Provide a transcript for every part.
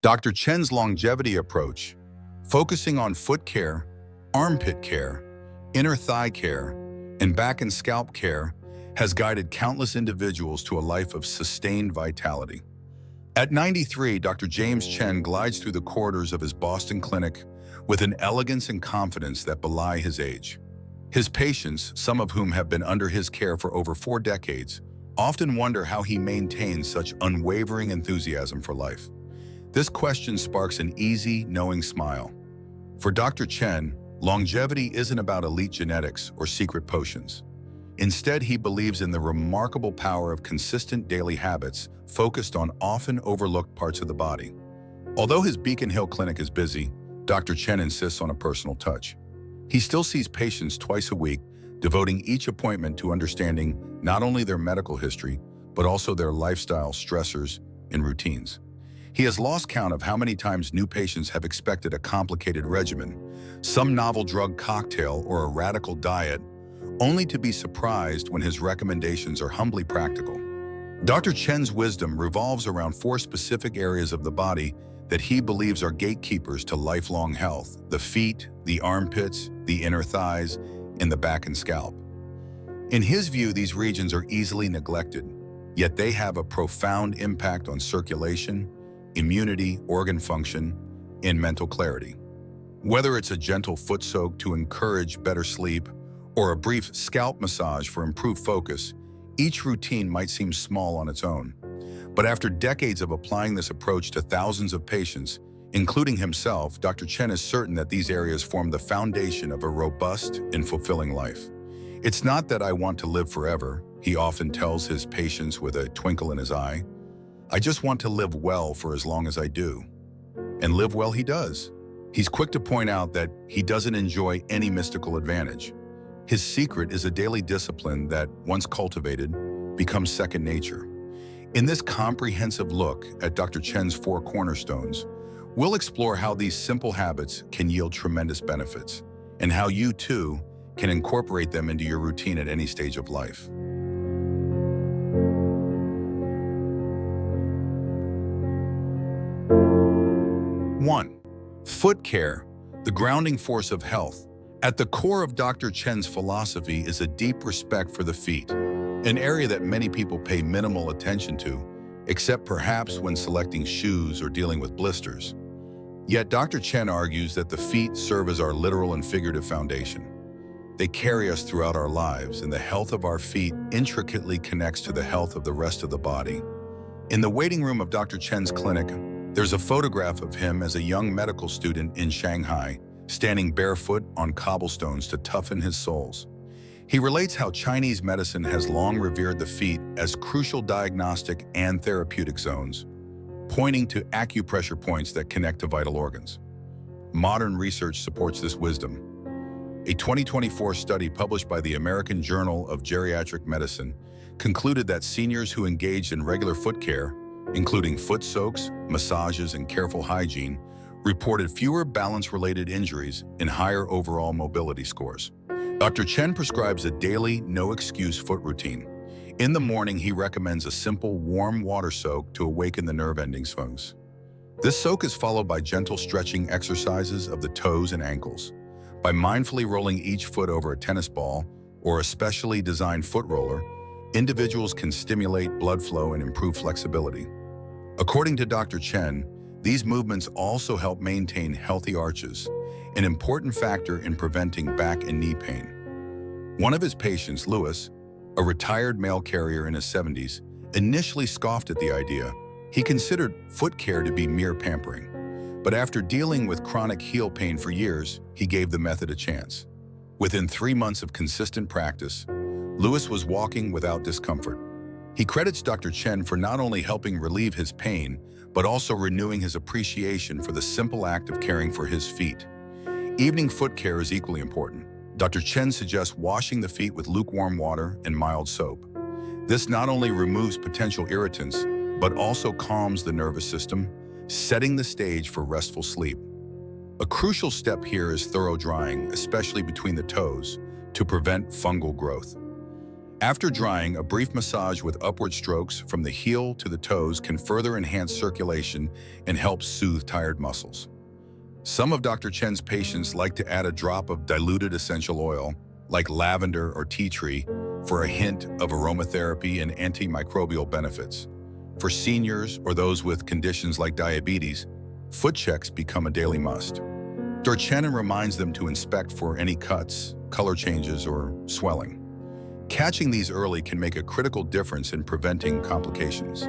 Dr. Chen's longevity approach, focusing on foot care, armpit care, inner thigh care, and back and scalp care, has guided countless individuals to a life of sustained vitality. At 93, Dr. James Chen glides through the corridors of his Boston clinic with an elegance and confidence that belie his age. His patients, some of whom have been under his care for over 4 decades, often wonder how he maintains such unwavering enthusiasm for life. This question sparks an easy, knowing smile. For Dr. Chen, longevity isn't about elite genetics or secret potions. Instead, he believes in the remarkable power of consistent daily habits focused on often overlooked parts of the body. Although his Beacon Hill clinic is busy, Dr. Chen insists on a personal touch. He still sees patients twice a week, devoting each appointment to understanding not only their medical history, but also their lifestyle stressors and routines. He has lost count of how many times new patients have expected a complicated regimen, some novel drug cocktail or a radical diet, only to be surprised when his recommendations are humbly practical. Dr. Chen's wisdom revolves around 4 specific areas of the body that he believes are gatekeepers to lifelong health: the feet, the armpits, the inner thighs, and the back and scalp. In his view, these regions are easily neglected, yet they have a profound impact on circulation, immunity, organ function, and mental clarity. Whether it's a gentle foot soak to encourage better sleep or a brief scalp massage for improved focus, each routine might seem small on its own. But after decades of applying this approach to thousands of patients, including himself, Dr. Chen is certain that these areas form the foundation of a robust and fulfilling life. "It's not that I want to live forever," he often tells his patients with a twinkle in his eye. "I just want to live well for as long as I do." And live well he does. He's quick to point out that he doesn't enjoy any mystical advantage. His secret is a daily discipline that, once cultivated, becomes second nature. In this comprehensive look at Dr. Chen's 4 Cornerstones, we'll explore how these simple habits can yield tremendous benefits, and how you, too, can incorporate them into your routine at any stage of life. 1. Foot care, the grounding force of health. At the core of Dr. Chen's philosophy is a deep respect for the feet, an area that many people pay minimal attention to, except perhaps when selecting shoes or dealing with blisters. Yet Dr. Chen argues that the feet serve as our literal and figurative foundation. They carry us throughout our lives, and the health of our feet intricately connects to the health of the rest of the body. In the waiting room of Dr. Chen's clinic, there's a photograph of him as a young medical student in Shanghai, standing barefoot on cobblestones to toughen his soles. He relates how Chinese medicine has long revered the feet as crucial diagnostic and therapeutic zones, pointing to acupressure points that connect to vital organs. Modern research supports this wisdom. A 2024 study published by the American Journal of Geriatric Medicine concluded that seniors who engaged in regular foot care, including foot soaks, massages, and careful hygiene, reported fewer balance-related injuries and higher overall mobility scores. Dr. Chen prescribes a daily, no-excuse foot routine. In the morning, he recommends a simple, warm water soak to awaken the nerve-ending sphinx. This soak is followed by gentle stretching exercises of the toes and ankles. By mindfully rolling each foot over a tennis ball or a specially designed foot roller, individuals can stimulate blood flow and improve flexibility. According to Dr. Chen, these movements also help maintain healthy arches, an important factor in preventing back and knee pain. One of his patients, Louis, a retired mail carrier in his 70s, initially scoffed at the idea. He considered foot care to be mere pampering. But after dealing with chronic heel pain for years, he gave the method a chance. Within 3 months of consistent practice, Louis was walking without discomfort. He credits Dr. Chen for not only helping relieve his pain, but also renewing his appreciation for the simple act of caring for his feet. Evening foot care is equally important. Dr. Chen suggests washing the feet with lukewarm water and mild soap. This not only removes potential irritants, but also calms the nervous system, setting the stage for restful sleep. A crucial step here is thorough drying, especially between the toes, to prevent fungal growth. After drying, a brief massage with upward strokes from the heel to the toes can further enhance circulation and help soothe tired muscles. Some of Dr. Chen's patients like to add a drop of diluted essential oil, like lavender or tea tree, for a hint of aromatherapy and antimicrobial benefits. For seniors or those with conditions like diabetes, foot checks become a daily must. Dr. Chen reminds them to inspect for any cuts, color changes, or swelling. Catching these early can make a critical difference in preventing complications.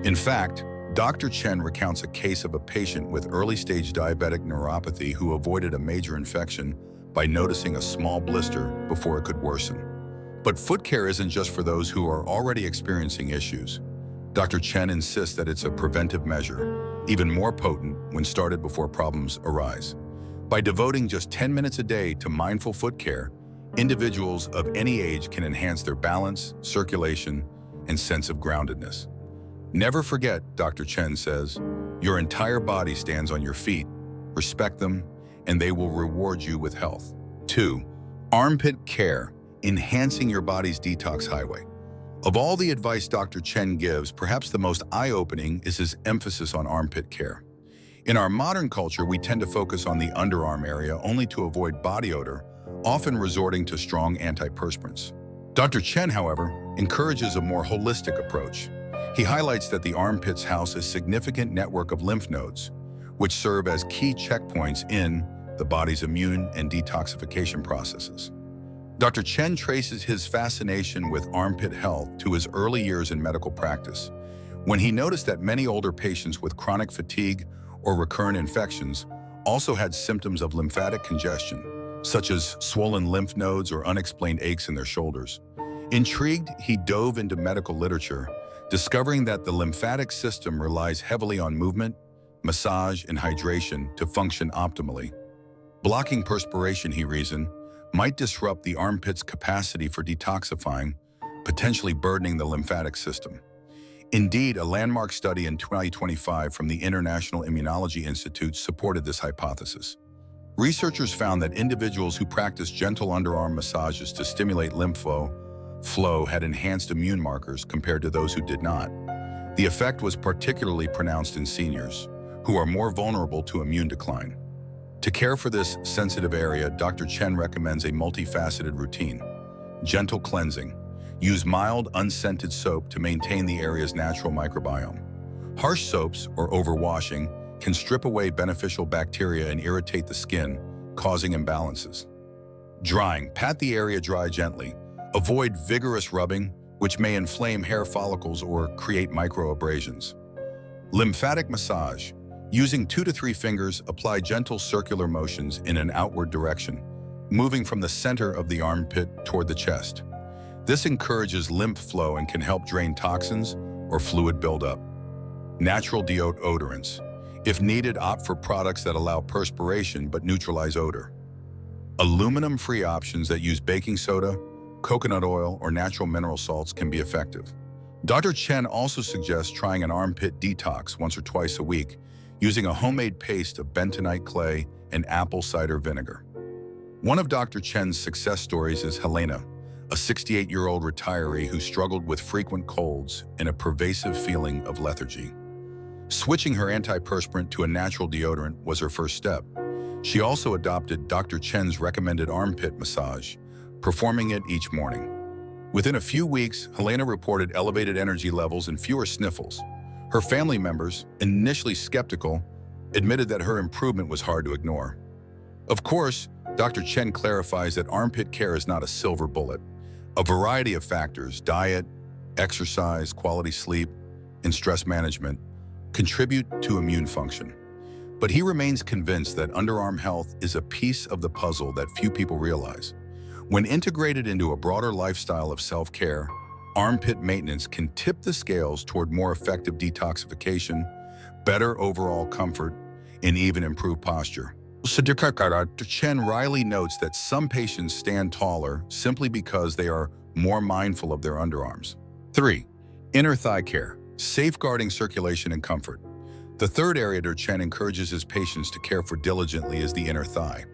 In fact, Dr. Chen recounts a case of a patient with early-stage diabetic neuropathy who avoided a major infection by noticing a small blister before it could worsen. But foot care isn't just for those who are already experiencing issues. Dr. Chen insists that it's a preventive measure, even more potent when started before problems arise. By devoting just 10 minutes a day to mindful foot care, individuals of any age can enhance their balance, circulation, and sense of groundedness. Never forget, Dr. Chen says, your entire body stands on your feet. Respect them, and they will reward you with health. 2. Armpit care, enhancing your body's detox highway. Of all the advice Dr. Chen gives, perhaps the most eye-opening is his emphasis on armpit care. In our modern culture, we tend to focus on the underarm area only to avoid body odor, often resorting to strong antiperspirants. Dr. Chen, however, encourages a more holistic approach. He highlights that the armpits house a significant network of lymph nodes, which serve as key checkpoints in the body's immune and detoxification processes. Dr. Chen traces his fascination with armpit health to his early years in medical practice, when he noticed that many older patients with chronic fatigue or recurrent infections also had symptoms of lymphatic congestion, such as swollen lymph nodes or unexplained aches in their shoulders. Intrigued, he dove into medical literature, discovering that the lymphatic system relies heavily on movement, massage, and hydration to function optimally. Blocking perspiration, he reasoned, might disrupt the armpit's capacity for detoxifying, potentially burdening the lymphatic system. Indeed, a landmark study in 2025 from the International Immunology Institute supported this hypothesis. Researchers found that individuals who practiced gentle underarm massages to stimulate lymph flow had enhanced immune markers compared to those who did not. The effect was particularly pronounced in seniors, who are more vulnerable to immune decline. To care for this sensitive area, Dr. Chen recommends a multifaceted routine. Gentle cleansing. Use mild, unscented soap to maintain the area's natural microbiome. Harsh soaps, or overwashing, can strip away beneficial bacteria and irritate the skin, causing imbalances. Drying. Pat the area dry gently. Avoid vigorous rubbing, which may inflame hair follicles or create microabrasions. Lymphatic massage. Using 2 to 3 fingers, apply gentle circular motions in an outward direction, moving from the center of the armpit toward the chest. This encourages lymph flow and can help drain toxins or fluid buildup. Natural deodorants. If needed, opt for products that allow perspiration but neutralize odor. Aluminum-free options that use baking soda, coconut oil, or natural mineral salts can be effective. Dr. Chen also suggests trying an armpit detox once or twice a week, using a homemade paste of bentonite clay and apple cider vinegar. One of Dr. Chen's success stories is Helena, a 68-year-old retiree who struggled with frequent colds and a pervasive feeling of lethargy. Switching her antiperspirant to a natural deodorant was her first step. She also adopted Dr. Chen's recommended armpit massage, performing it each morning. Within a few weeks, Helena reported elevated energy levels and fewer sniffles. Her family members, initially skeptical, admitted that her improvement was hard to ignore. Of course, Dr. Chen clarifies that armpit care is not a silver bullet. A variety of factors, diet, exercise, quality sleep, and stress management, contribute to immune function. But he remains convinced that underarm health is a piece of the puzzle that few people realize. When integrated into a broader lifestyle of self-care, armpit maintenance can tip the scales toward more effective detoxification, better overall comfort, and even improved posture. Dr. Chen wryly notes that some patients stand taller simply because they are more mindful of their underarms. 3. Inner thigh care, safeguarding circulation and comfort. The third area Dr. Chen encourages his patients to care for diligently is the inner thigh.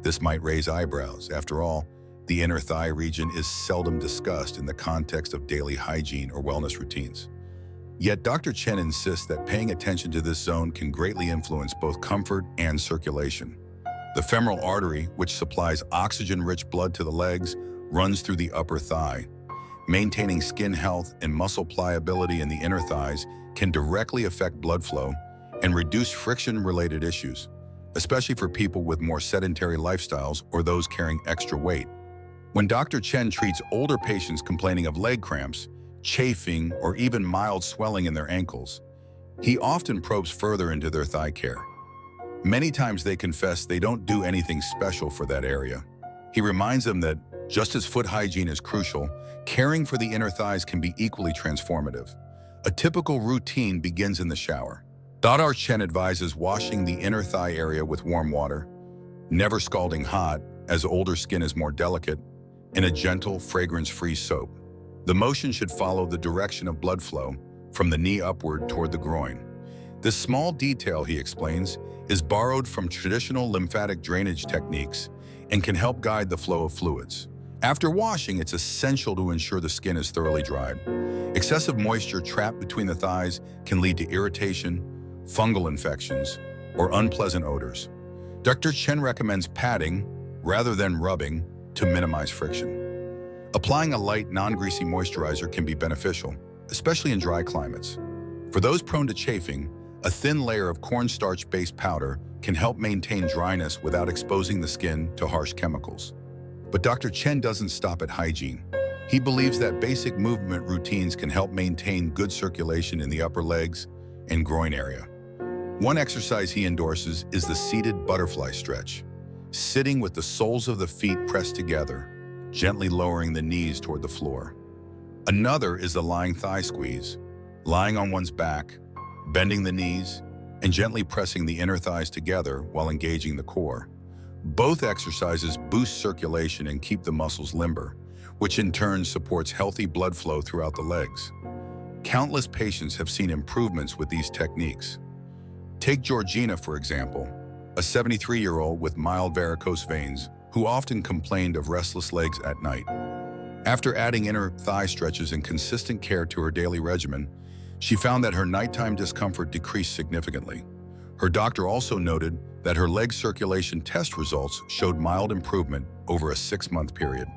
This might raise eyebrows. After all, The inner thigh region is seldom discussed in the context of daily hygiene or wellness routines. Yet Dr. Chen insists that paying attention to this zone can greatly influence both comfort and circulation. The femoral artery, which supplies oxygen-rich blood to the legs, runs through the upper thigh. Maintaining skin health and muscle pliability in the inner thighs can directly affect blood flow and reduce friction-related issues, especially for people with more sedentary lifestyles or those carrying extra weight. When Dr. Chen treats older patients complaining of leg cramps, chafing, or even mild swelling in their ankles, he often probes further into their thigh care. Many times they confess they don't do anything special for that area. He reminds them that just as foot hygiene is crucial, caring for the inner thighs can be equally transformative. A typical routine begins in the shower. Dr. Chen advises washing the inner thigh area with warm water, never scalding hot, as older skin is more delicate, and a gentle, fragrance-free soap. The motion should follow the direction of blood flow, from the knee upward toward the groin. This small detail, he explains, is borrowed from traditional lymphatic drainage techniques and can help guide the flow of fluids. After washing, it's essential to ensure the skin is thoroughly dried. Excessive moisture trapped between the thighs can lead to irritation, fungal infections, or unpleasant odors. Dr. Chen recommends patting rather than rubbing to minimize friction. Applying a light, non-greasy moisturizer can be beneficial, especially in dry climates. For those prone to chafing, a thin layer of cornstarch-based powder can help maintain dryness without exposing the skin to harsh chemicals. But Dr. Chen doesn't stop at hygiene. He believes that basic movement routines can help maintain good circulation in the upper legs and groin area. One exercise he endorses is the seated butterfly stretch, sitting with the soles of the feet pressed together, gently lowering the knees toward the floor. Another is the lying thigh squeeze, lying on one's back, bending the knees, and gently pressing the inner thighs together while engaging the core. Both exercises boost circulation and keep the muscles limber, which in turn supports healthy blood flow throughout the legs. Countless patients have seen improvements with these techniques. Take Georgina, for example, a 73-year-old with mild varicose veins who often complained of restless legs at night. After adding inner thigh stretches and consistent care to her daily regimen, she found that her nighttime discomfort decreased significantly. Her doctor also noted that her leg circulation test results showed mild improvement over a 6-month period.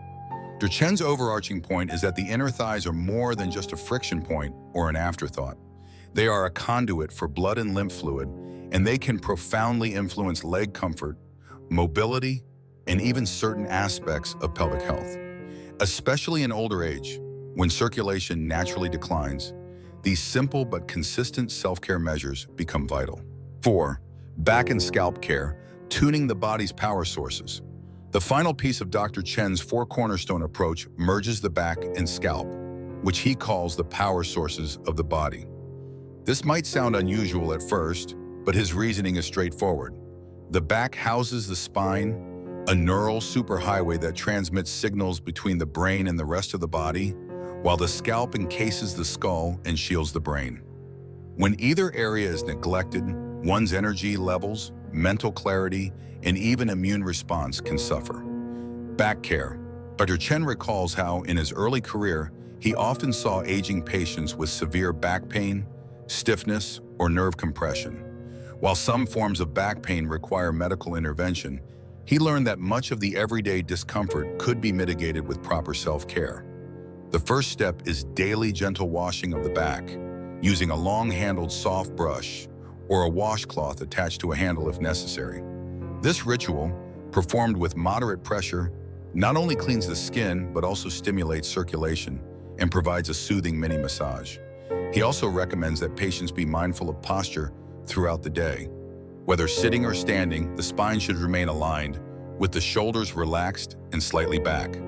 Dr. Chen's overarching point is that the inner thighs are more than just a friction point or an afterthought. They are a conduit for blood and lymph fluid, and they can profoundly influence leg comfort, mobility, and even certain aspects of pelvic health. Especially in older age, when circulation naturally declines, these simple but consistent self-care measures become vital. 4. Back and scalp care, tuning the body's power sources. The final piece of Dr. Chen's Four Cornerstone approach merges the back and scalp, which he calls the power sources of the body. This might sound unusual at first, but his reasoning is straightforward. The back houses the spine, a neural superhighway that transmits signals between the brain and the rest of the body, while the scalp encases the skull and shields the brain. When either area is neglected, one's energy levels, mental clarity, and even immune response can suffer. Back care. Dr. Chen recalls how, in his early career, he often saw aging patients with severe back pain, stiffness, or nerve compression. While some forms of back pain require medical intervention, he learned that much of the everyday discomfort could be mitigated with proper self-care. The first step is daily gentle washing of the back, using a long-handled soft brush or a washcloth attached to a handle if necessary. This ritual, performed with moderate pressure, not only cleans the skin but also stimulates circulation and provides a soothing mini massage. He also recommends that patients be mindful of posture throughout the day. Whether sitting or standing, the spine should remain aligned, with the shoulders relaxed and slightly back.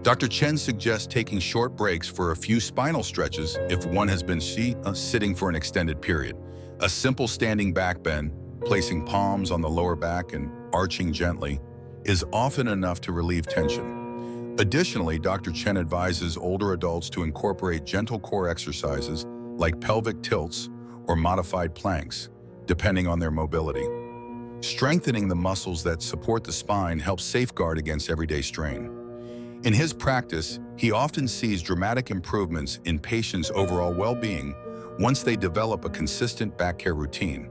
Dr. Chen suggests taking short breaks for a few spinal stretches if one has been sitting for an extended period. A simple standing back bend, placing palms on the lower back and arching gently, is often enough to relieve tension. Additionally, Dr. Chen advises older adults to incorporate gentle core exercises like pelvic tilts or modified planks, depending on their mobility. Strengthening the muscles that support the spine helps safeguard against everyday strain. In his practice, he often sees dramatic improvements in patients' overall well-being once they develop a consistent back care routine.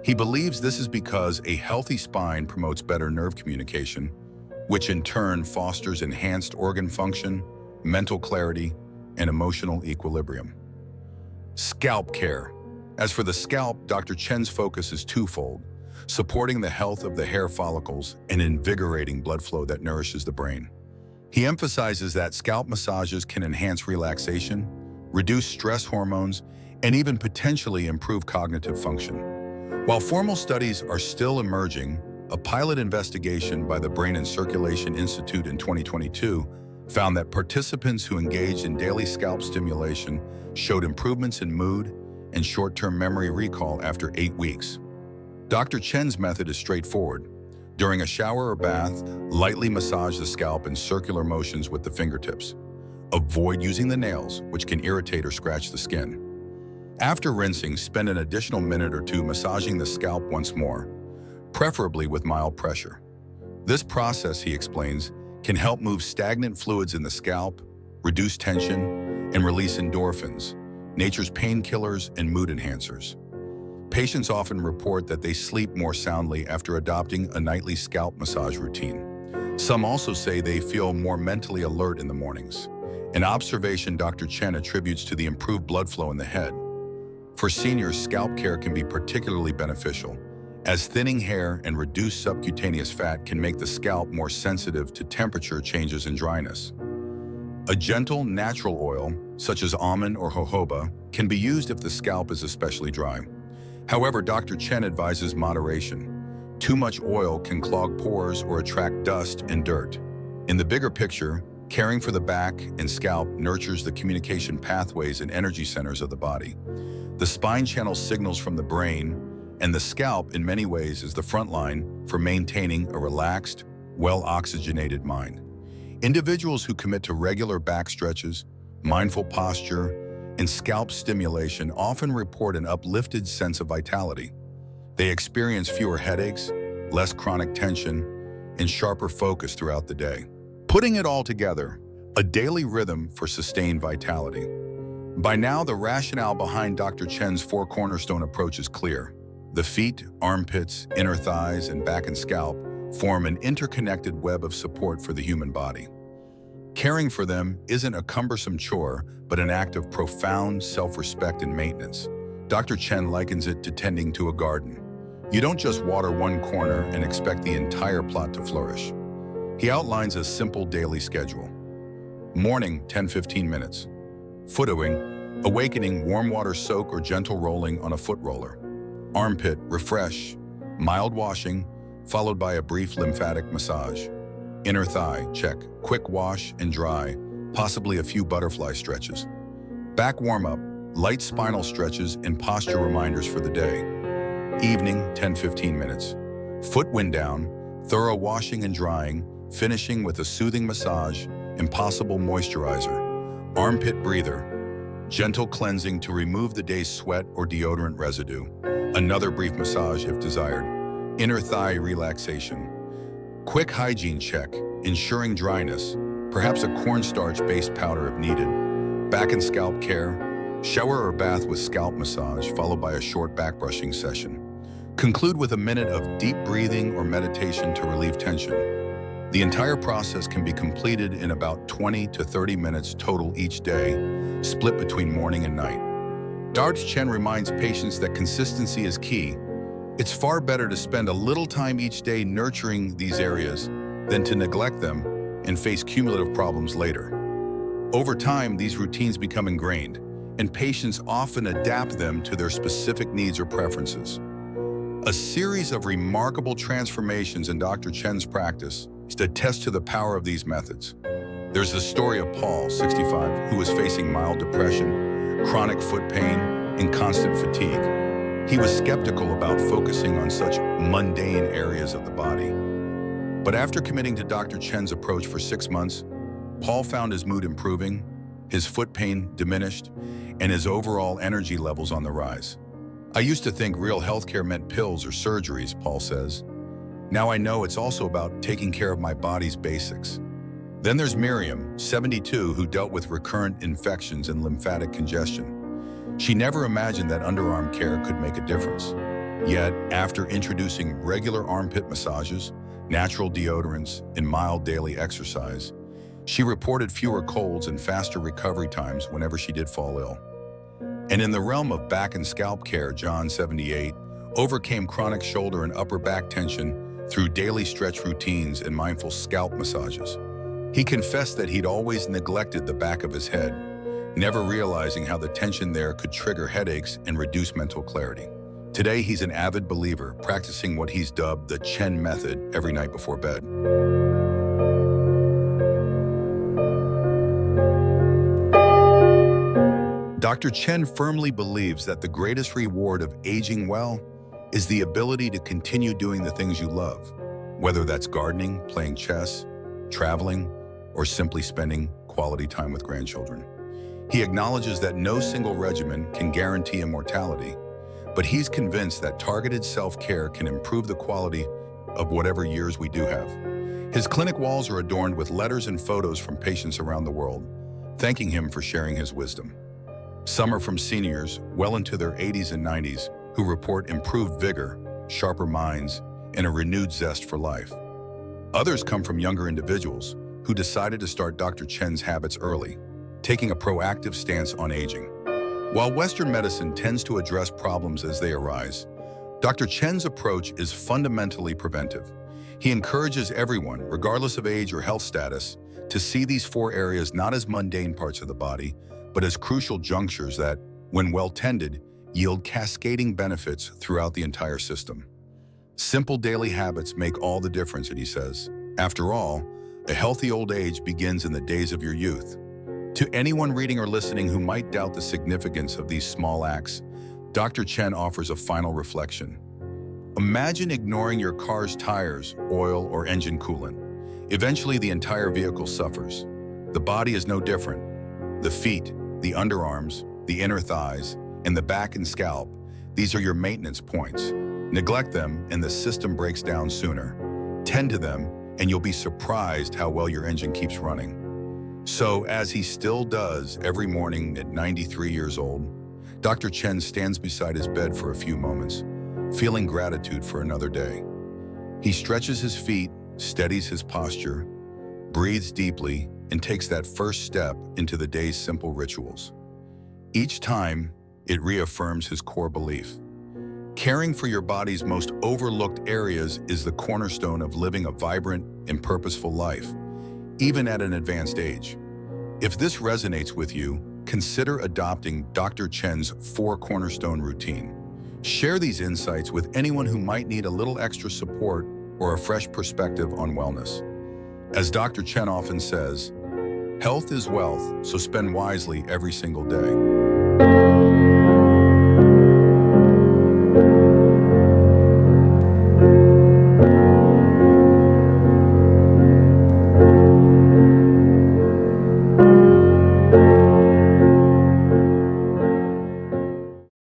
He believes this is because a healthy spine promotes better nerve communication, which in turn fosters enhanced organ function, mental clarity, and emotional equilibrium. Scalp care. As for the scalp, Dr. Chen's focus is twofold: supporting the health of the hair follicles and invigorating blood flow that nourishes the brain. He emphasizes that scalp massages can enhance relaxation, reduce stress hormones, and even potentially improve cognitive function. While formal studies are still emerging, a pilot investigation by the Brain and Circulation Institute in 2022 found that participants who engaged in daily scalp stimulation showed improvements in mood and short-term memory recall after 8 weeks. Dr. Chen's method is straightforward. During a shower or bath, lightly massage the scalp in circular motions with the fingertips. Avoid using the nails, which can irritate or scratch the skin. After rinsing, spend an additional minute or two massaging the scalp once more, preferably with mild pressure. This process, he explains, can help move stagnant fluids in the scalp, reduce tension, and release endorphins, nature's painkillers and mood enhancers. Patients often report that they sleep more soundly after adopting a nightly scalp massage routine. Some also say they feel more mentally alert in the mornings, an observation Dr. Chen attributes to the improved blood flow in the head. For seniors, scalp care can be particularly beneficial, as thinning hair and reduced subcutaneous fat can make the scalp more sensitive to temperature changes and dryness. A gentle, natural oil, such as almond or jojoba, can be used if the scalp is especially dry. However, Dr. Chen advises moderation. Too much oil can clog pores or attract dust and dirt. In the bigger picture, caring for the back and scalp nurtures the communication pathways and energy centers of the body. The spine channels signals from the brain, and the scalp, in many ways, is the front line for maintaining a relaxed, well-oxygenated mind. Individuals who commit to regular back stretches, mindful posture, and scalp stimulation often report an uplifted sense of vitality. They experience fewer headaches, less chronic tension, and sharper focus throughout the day. Putting it all together, a daily rhythm for sustained vitality. By now, the rationale behind Dr. Chen's Four Cornerstone approach is clear. The feet, armpits, inner thighs, and back and scalp form an interconnected web of support for the human body. Caring for them isn't a cumbersome chore, but an act of profound self-respect and maintenance. Dr. Chen likens it to tending to a garden. You don't just water one corner and expect the entire plot to flourish. He outlines a simple daily schedule. Morning, 10-15 minutes. Footowing, awakening, warm water soak or gentle rolling on a foot roller. Armpit, refresh, mild washing, followed by a brief lymphatic massage. Inner thigh, check, quick wash and dry, possibly a few butterfly stretches. Back warm-up, light spinal stretches and posture reminders for the day. Evening, 10-15 minutes. Foot wind down, thorough washing and drying, finishing with a soothing massage and possible moisturizer. Armpit breather, gentle cleansing to remove the day's sweat or deodorant residue. Another brief massage if desired. Inner thigh relaxation. Quick hygiene check, ensuring dryness, perhaps a cornstarch-based powder if needed. Back and scalp care, shower or bath with scalp massage followed by a short back brushing session. Conclude with a minute of deep breathing or meditation to relieve tension. The entire process can be completed in about 20 to 30 minutes total each day, split between morning and night. Dr. Chen reminds patients that consistency is key. It's far better to spend a little time each day nurturing these areas than to neglect them and face cumulative problems later. Over time, these routines become ingrained, and patients often adapt them to their specific needs or preferences. A series of remarkable transformations in Dr. Chen's practice attest to the power of these methods. There's the story of Paul, 65, who was facing mild depression, chronic foot pain, and constant fatigue. He was skeptical about focusing on such mundane areas of the body. But after committing to Dr. Chen's approach for 6 months, Paul found his mood improving, his foot pain diminished, and his overall energy levels on the rise. I used to think real healthcare meant pills or surgeries, Paul says. Now I know it's also about taking care of my body's basics. Then there's Miriam, 72, who dealt with recurrent infections and lymphatic congestion. She never imagined that underarm care could make a difference. Yet, after introducing regular armpit massages, natural deodorants, and mild daily exercise, she reported fewer colds and faster recovery times whenever she did fall ill. And in the realm of back and scalp care, John, 78, overcame chronic shoulder and upper back tension through daily stretch routines and mindful scalp massages. He confessed that he'd always neglected the back of his head, never realizing how the tension there could trigger headaches and reduce mental clarity. Today, he's an avid believer, practicing what he's dubbed the Chen method every night before bed. Dr. Chen firmly believes that the greatest reward of aging well is the ability to continue doing the things you love, whether that's gardening, playing chess, traveling, or simply spending quality time with grandchildren. He acknowledges that no single regimen can guarantee immortality, but he's convinced that targeted self-care can improve the quality of whatever years we do have. His clinic walls are adorned with letters and photos from patients around the world, thanking him for sharing his wisdom. Some are from seniors well into their 80s and 90s who report improved vigor, sharper minds, and a renewed zest for life. Others come from younger individuals who decided to start Dr. Chen's habits early, taking a proactive stance on aging. While Western medicine tends to address problems as they arise, Dr. Chen's approach is fundamentally preventive. He encourages everyone, regardless of age or health status, to see these four areas not as mundane parts of the body, but as crucial junctures that, when well tended, yield cascading benefits throughout the entire system. Simple daily habits make all the difference, he says. After all, a healthy old age begins in the days of your youth. To anyone reading or listening who might doubt the significance of these small acts, Dr. Chen offers a final reflection. Imagine ignoring your car's tires, oil, or engine coolant. Eventually, the entire vehicle suffers. The body is no different. The feet, the underarms, the inner thighs, and the back and scalp, these are your maintenance points. Neglect them and the system breaks down sooner. Tend to them and you'll be surprised how well your engine keeps running. So, as he still does every morning at 93 years old, Dr. Chen stands beside his bed for a few moments, feeling gratitude for another day. He stretches his feet, steadies his posture, breathes deeply, and takes that first step into the day's simple rituals. Each time, it reaffirms his core belief. Caring for your body's most overlooked areas is the cornerstone of living a vibrant and purposeful life, even at an advanced age. If this resonates with you, consider adopting Dr. Chen's Four Cornerstone routine. Share these insights with anyone who might need a little extra support or a fresh perspective on wellness. As Dr. Chen often says, health is wealth, so spend wisely every single day.